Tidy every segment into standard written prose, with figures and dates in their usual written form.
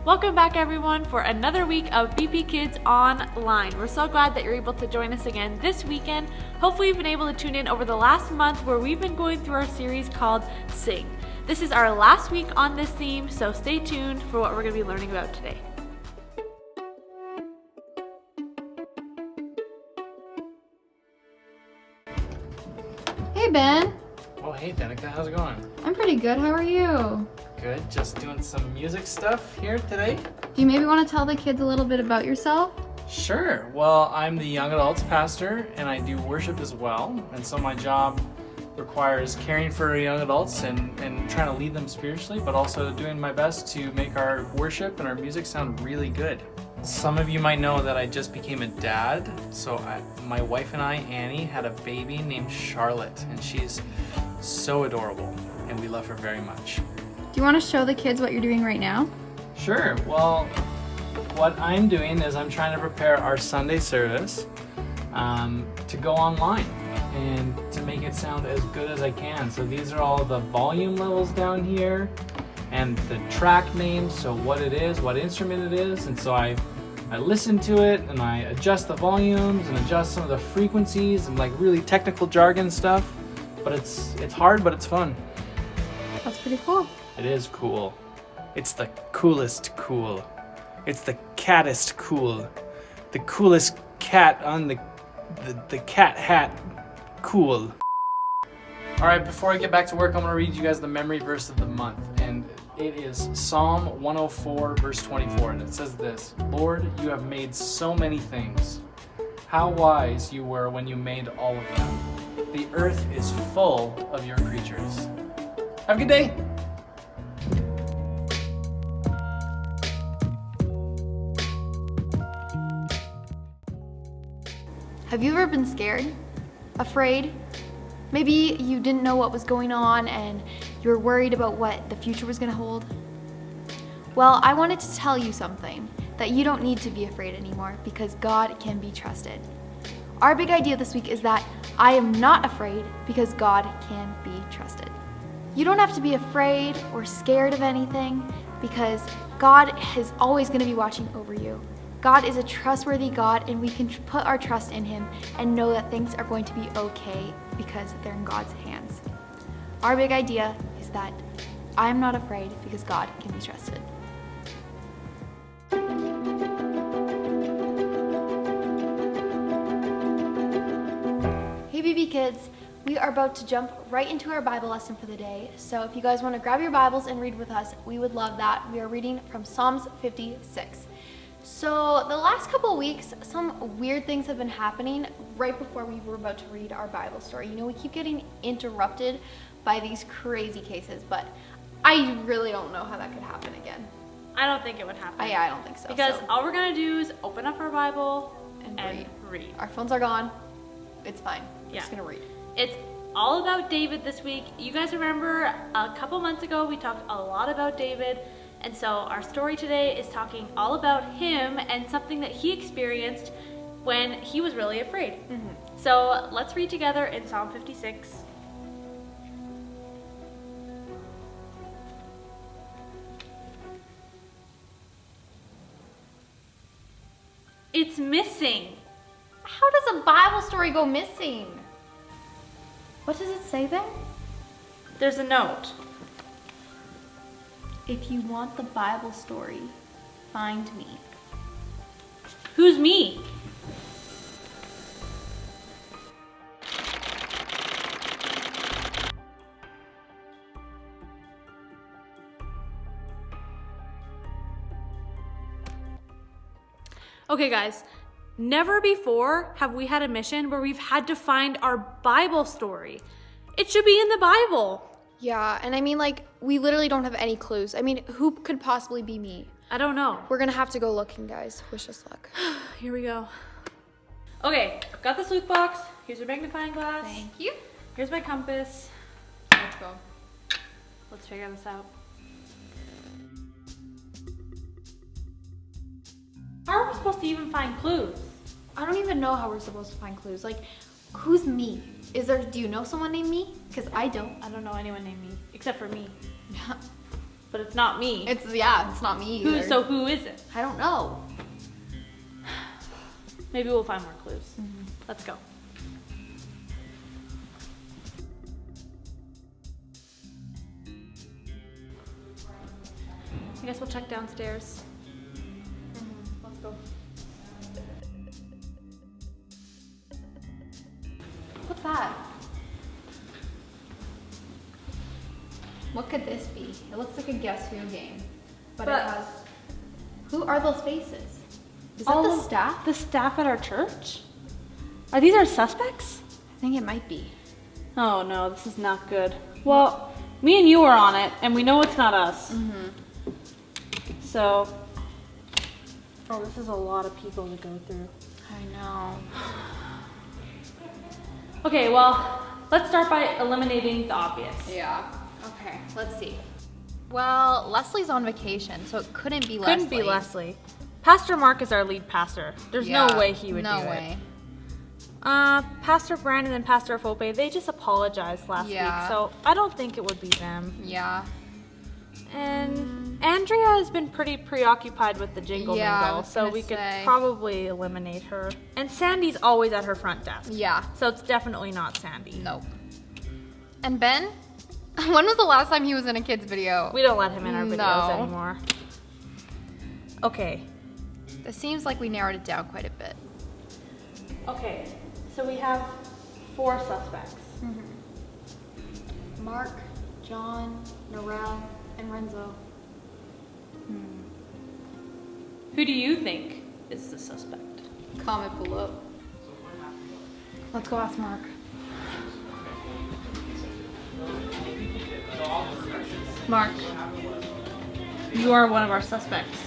Welcome back everyone for another week of BP Kids Online. We're so glad that you're able to join us again this weekend. Hopefully you've been able to tune in over the last month where we've been going through our series called Sing. This is our last week on this theme, so stay tuned for what we're going to be learning about today. Hey Ben. Oh, hey Danica, how's it going? I'm pretty good. How are you? Good, just doing some music stuff here today. Do you maybe want to tell the kids a little bit about yourself? Sure, well, I'm the young adults pastor and I do worship as well. And so my job requires caring for young adults and trying to lead them spiritually, but also doing my best to make our worship and our music sound really good. Some of you might know that I just became a dad. So my wife and I, Annie, had a baby named Charlotte, and she's so adorable and we love her very much. Do you want to show the kids what you're doing right now? Sure. Well, what I'm doing is I'm trying to prepare our Sunday service to go online and to make it sound as good as I can. So these are all the volume levels down here and the track names, so what it is, what instrument it is. And so I listen to it and I adjust the volumes and adjust some of the frequencies and like really technical jargon stuff. But it's hard, but it's fun. That's pretty cool. It is cool. It's the coolest cool. It's the cattest cool. The coolest cat on the cat hat cool. All right, before I get back to work, I'm gonna read you guys the memory verse of the month. And it is Psalm 104, verse 24. And it says this: Lord, you have made so many things. How wise you were when you made all of them. The earth is full of your creatures. Have a good day. Have you ever been scared? Afraid? Maybe you didn't know what was going on and you were worried about what the future was going to hold? Well, I wanted to tell you something, that you don't need to be afraid anymore because God can be trusted. Our big idea this week is that I am not afraid because God can be trusted. You don't have to be afraid or scared of anything because God is always going to be watching over you. God is a trustworthy God, and we can put our trust in Him and know that things are going to be okay because they're in God's hands. Our big idea is that I'm not afraid because God can be trusted. Hey BB Kids, we are about to jump right into our Bible lesson for the day. So if you guys want to grab your Bibles and read with us, we would love that. We are reading from Psalms 56. So the last couple of weeks, some weird things have been happening right before we were about to read our Bible story. You know, we keep getting interrupted by these crazy cases, but I really don't know how that could happen again. I don't think it would happen. I don't think so. Because all we're going to do is open up our Bible and read. Our phones are gone. It's fine. We're Yeah. just going to read. It's all about David this week. You guys remember a couple months ago we talked a lot about David. And so our story today is talking all about him and something that he experienced when he was really afraid. So let's read together in Psalm 56. It's missing. How does a Bible story go missing? What does it say there? There's a note. If you want the Bible story, find me. Who's me? Okay guys, never before have we had a mission where we've had to find our Bible story. It should be in the Bible. Yeah, and I mean, like, we literally don't have any clues. I mean, who could possibly be me? I don't know. We're gonna have to go looking, guys. Wish us luck. Here we go. Okay, got the sleuth box. Here's your magnifying glass. Thank you. Here's my compass. Let's go. Let's figure this out. How are we supposed to even find clues? I don't even know how we're supposed to find clues. Like, who's me? Do you know someone named me? Because I don't. I don't know anyone named me, except for me. But it's not me. It's not me either. So who is it? I don't know. Maybe we'll find more clues. Let's go. I guess we'll check downstairs. Let's go. What's that? What could this be? It looks like a Guess Who game. But it has... Who are those faces? Is that the staff? The staff at our church? Are these our suspects? I think it might be. Oh no, this is not good. Well, me and you are on it, and we know it's not us. So, this is a lot of people to go through. I know. Okay, well, let's start by eliminating the obvious. Yeah. Okay, let's see. Well, Leslie's on vacation, so it couldn't be Leslie. Couldn't be Leslie. Pastor Mark is our lead pastor. There's no way he would do it. No way. Pastor Brandon and Pastor Fope, they just apologized last week, so I don't think it would be them. Yeah. And Andrea has been pretty preoccupied with the jingle mingle, so we could probably eliminate her. And Sandy's always at her front desk. Yeah. So it's definitely not Sandy. Nope. And Ben? When was the last time he was in a kid's video? We don't let him in our videos anymore. Okay. It seems like we narrowed it down quite a bit. Okay, so we have 4 suspects. Mark, John, Narelle, and Renzo. Who do you think is the suspect? Comment below. Let's go ask Mark. Mark, you are one of our suspects.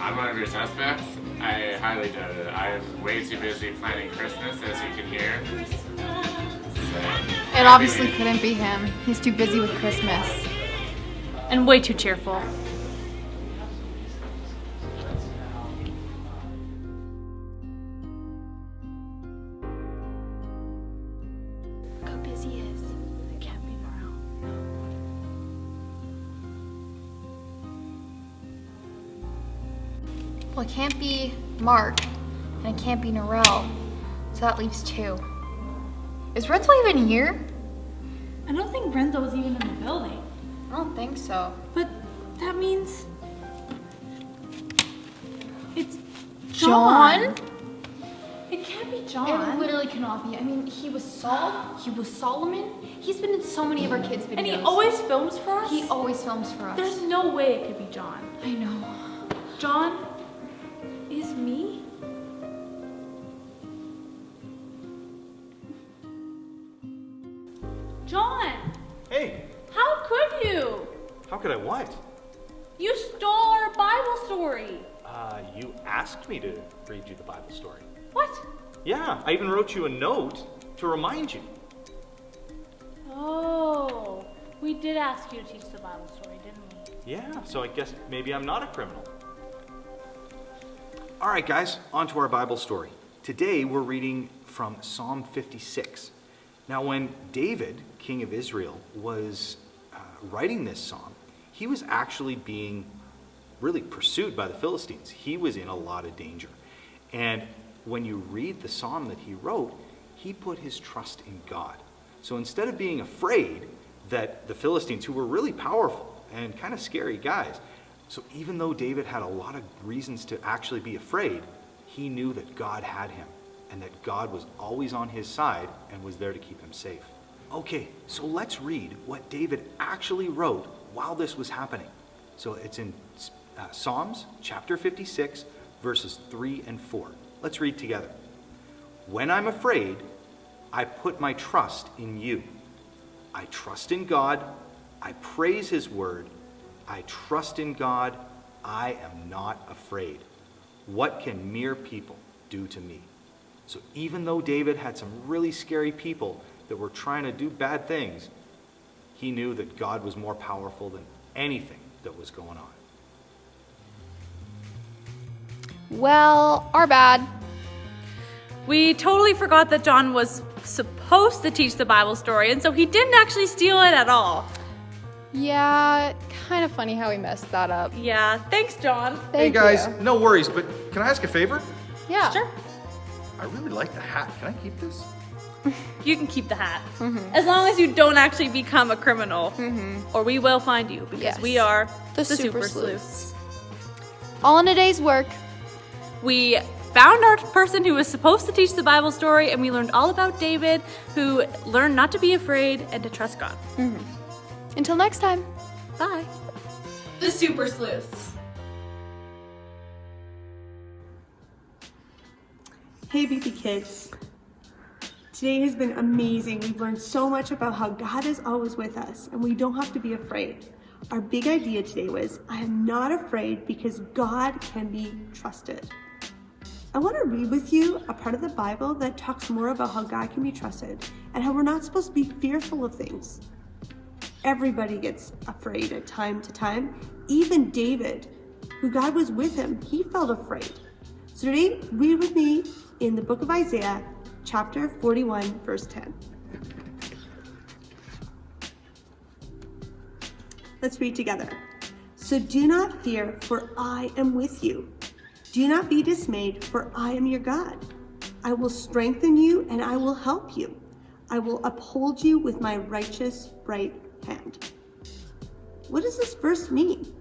I'm one of your suspects? I highly doubt it. I'm way too busy planning Christmas, as you can hear. It obviously couldn't be him. He's too busy with Christmas. And way too cheerful. Look how busy he is. It can't be Morel. Well, it can't be Mark, and it can't be Narelle. So that leaves 2. Is Renzo even here? I don't think Renzo is even in the building. I don't think so. But that means it's John? It can't be It John. literally cannot be. I mean, he was Saul, he was Solomon. He's been in so many of our kids' videos. And he always films for us? He always films for us. There's no way it could be John. I know. John is me? John! Hey, How could you? how could I what? You stole our Bible story. You asked me to read you the Bible story. What? Yeah, I even wrote you a note to remind you. Oh, we did ask you to teach the Bible story, didn't we? Yeah, so I guess maybe I'm not a criminal. All right, guys, on to our Bible story. Today we're reading from Psalm 56. Now, when David, king of Israel, was writing this psalm, he was actually being really pursued by the Philistines. He was in a lot of danger. And when you read the psalm that he wrote, he put his trust in God. So instead of being afraid that the Philistines, who were really powerful and kind of scary guys, so even though David had a lot of reasons to actually be afraid, he knew that God had him and that God was always on his side and was there to keep him safe. Okay, so let's read what David actually wrote while this was happening. So it's in Psalms chapter 56, verses 3 and 4. Let's read together. When I'm afraid, I put my trust in you. I trust in God. I praise his word. I trust in God. I am not afraid. What can mere people do to me? So even though David had some really scary people that were trying to do bad things, he knew that God was more powerful than anything that was going on. Well, our bad. We totally forgot that John was supposed to teach the Bible story, and so he didn't actually steal it at all. Yeah, kind of funny how we messed that up. Yeah, thanks, John. Thank Hey guys, you. no worries, but can I ask a favor? Yeah. Sure. I really like the hat. Can I keep this? You can keep the hat. As long as you don't actually become a criminal. Or we will find you because Yes. we are The Super Super Sleuths. All in a day's work. We found our person who was supposed to teach the Bible story, and we learned all about David, who learned not to be afraid and to trust God. Until next time. Bye. The Super Sleuths. Hey BP Kids. Today has been amazing. We've learned so much about how God is always with us and we don't have to be afraid. Our big idea today was, I am not afraid because God can be trusted. I want to read with you a part of the Bible that talks more about how God can be trusted and how we're not supposed to be fearful of things. Everybody gets afraid at time to time. Even David, who God was with him, he felt afraid. So today, read with me in the book of Isaiah, chapter 41, verse 10. Let's read together. So do not fear, for I am with you. Do not be dismayed, for I am your God. I will strengthen you and I will help you. I will uphold you with my righteous right hand. What does this verse mean?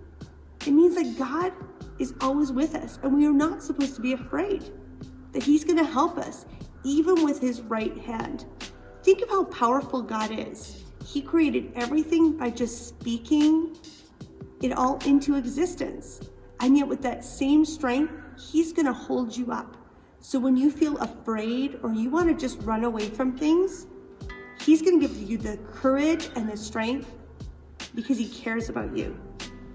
It means that God is always with us and we are not supposed to be afraid, that he's going to help us even with his right hand. Think of how powerful God is. He created everything by just speaking it all into existence. And yet with that same strength, he's going to hold you up. So when you feel afraid or you want to just run away from things, he's going to give you the courage and the strength because he cares about you.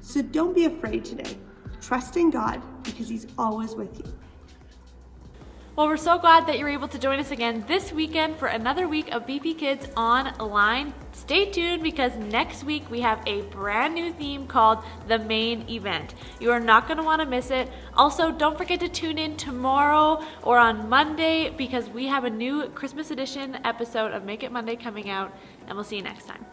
So don't be afraid today. Trust in God because he's always with you. Well, we're so glad that you're able to join us again this weekend for another week of BP Kids Online. Stay tuned because next week we have a brand new theme called The Main Event. You are not going to want to miss it. Also, don't forget to tune in tomorrow or on Monday because we have a new Christmas edition episode of Make It Monday coming out, and we'll see you next time.